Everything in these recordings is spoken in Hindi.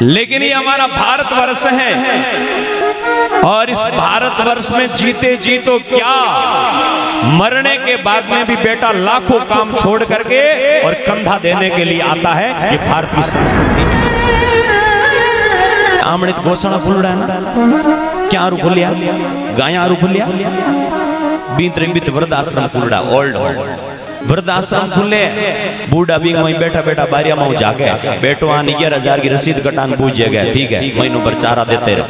लेकिन ये हमारा भारतवर्ष है और इस भारतवर्ष में जीते जी तो क्या, मरने के बाद में भी बेटा लाखों काम छोड़ करके और कंधा देने के लिए आता है। ये भारत की संस्कृति। आमणित घोषणा फुलड़ा है ना, क्या आरू फुलिया, गाया आरू फुलिया, बीत वृद्धाश्रम फुलड़ा, ओल्ड वृद्धाश्रम खुले, बूढ़ा भी वहीं बैठा बैठा बारिया माऊ जाके बेटो आनी 11,000 की रसीद कटान पूछे गए, ठीक है महीनों पर चारा देते रहो,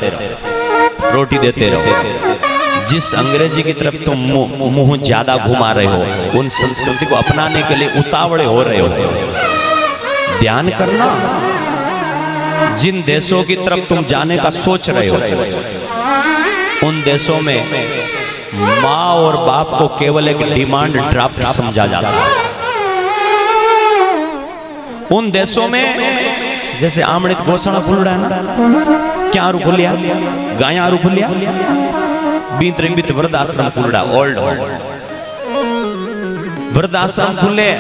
रोटी देते रहो। जिस अंग्रेजी की तरफ तुम मुंह ज्यादा घुमा रहे हो, उन संस्कृति को अपनाने के लिए उतावले हो रहे हो। ध्यान करना, जिन देशों की तरफ तुम जाने का सोच रहे हो, उन देशों में माँ और बाप को केवल एक डिमांड ड्राफ्ट समझा जाता है। उन देशों में जैसे आमणित घोषणा फुलड़ा है ना, क्या आरू फुलिया, गाया आरू फुलिया, बीत वृद्धाश्रम फुलड़ा, ओल्ड वृद्धाश्रम खुले,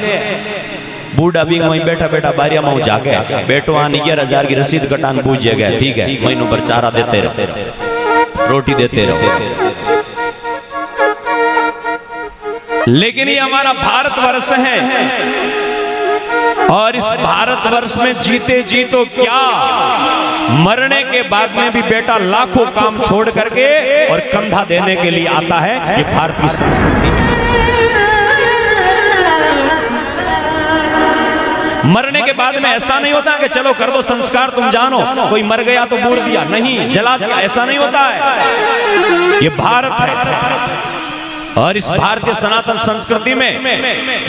बूढ़ा भी वहीं बैठा बैठा बारिया माऊ जाके बेटो आनी 11,000 की रसीद कटान पूछे गए, ठीक है महीनों पर चारा देते रहो, रोटी देते रहो। लेकिन ये हमारा भारतवर्ष है और इस भारतवर्ष में जीते जी तो क्या, मरने के बाद में भी बेटा लाखों काम छोड़ करके और कंधा देने के लिए आता है। ये भारत की संस्कृति। मरने के बाद में ऐसा नहीं होता कि चलो कर दो संस्कार, तुम जानो कोई मर गया तो बूढ़ दिया, नहीं जला दिया, ऐसा नहीं होता है। ये भारत है और इस भारतीय सनातन संस्कृति में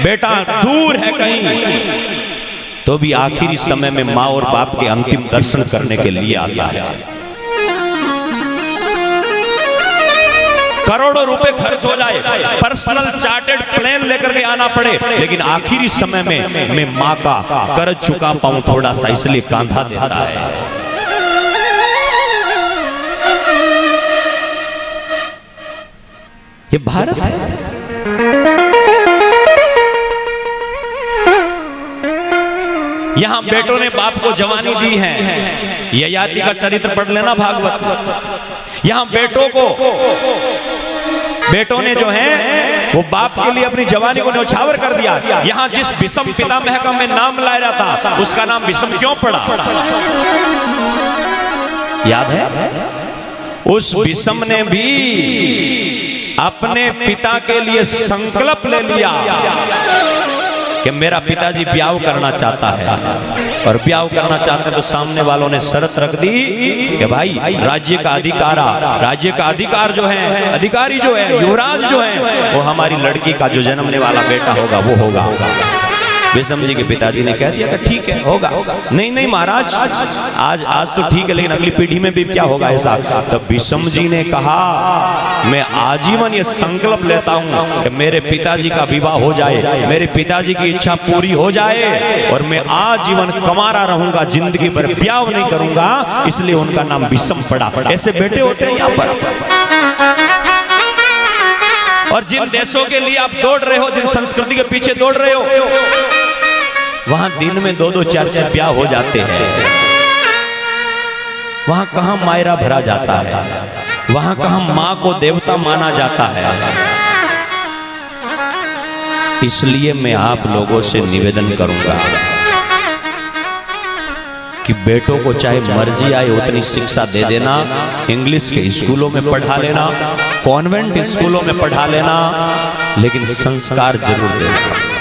बेटा दूर है कहीं तो भी आखिरी समय में माँ और बाप के अंतिम दर्शन करने के लिए आता है। करोड़ों रुपए खर्च हो जाए, पर्सनल चार्टर्ड प्लेन लेकर के आना पड़े, लेकिन आखिरी समय में मैं माँ का कर्ज चुका पाऊं थोड़ा सा, इसलिए कांधा देता है। ये भारत है। यहां बेटों ने बाप को जवानी दी है, ययाति का चरित्र पढ़ लेना भागवत। यहां बेटों ने जो है वो बाप के लिए अपनी जवानी को न्यौछावर कर दिया। यहां जिस विषम पितामह का मैं नाम ला रहा था, उसका नाम विषम क्यों पड़ा, याद है? उस विषम ने भी अपने पिता के लिए संकल्प ले लिया कि मेरा पिताजी ब्याह करना चाहता है, और ब्याह करना चाहते तो सामने वालों ने शर्त रख दी कि भाई राज्य का अधिकार जो है, अधिकारी जो है, युवराज जो है, वो हमारी लड़की का जो जन्मने वाला बेटा होगा वो होगा। विषम जी के पिताजी ने कह दिया कि ठीक है होगा। नहीं महाराज, आज तो ठीक है, लेकिन अगली पीढ़ी में भी क्या होगा ऐसा। तब विषम जी ने कहा मैं आजीवन ये संकल्प लेता हूं कि मेरे पिताजी का विवाह हो जाए, मेरे पिताजी की इच्छा पूरी हो जाए, और मैं आजीवन कमारा रहूंगा, जिंदगी भर ब्याह नहीं करूंगा, इसलिए उनका नाम विषम पड़ा। ऐसे बेटे होते हैं यहाँ पर। और जिन देशों के लिए आप दौड़ रहे हो, जिन संस्कृति के पीछे दौड़ रहे हो, वहां दिन में 2-2 4-4 ब्याह हो जाते हैं। वहां कहां मायरा भरा जाता है, वहां कहां मां को देवता माना जाता है। इसलिए मैं आप लोगों से निवेदन करूंगा कि बेटों को चाहे मर्जी आए उतनी शिक्षा दे देना, इंग्लिश के स्कूलों में पढ़ा लेना, कॉन्वेंट स्कूलों में पढ़ा लेना, लेकिन संस्कार जरूर देना।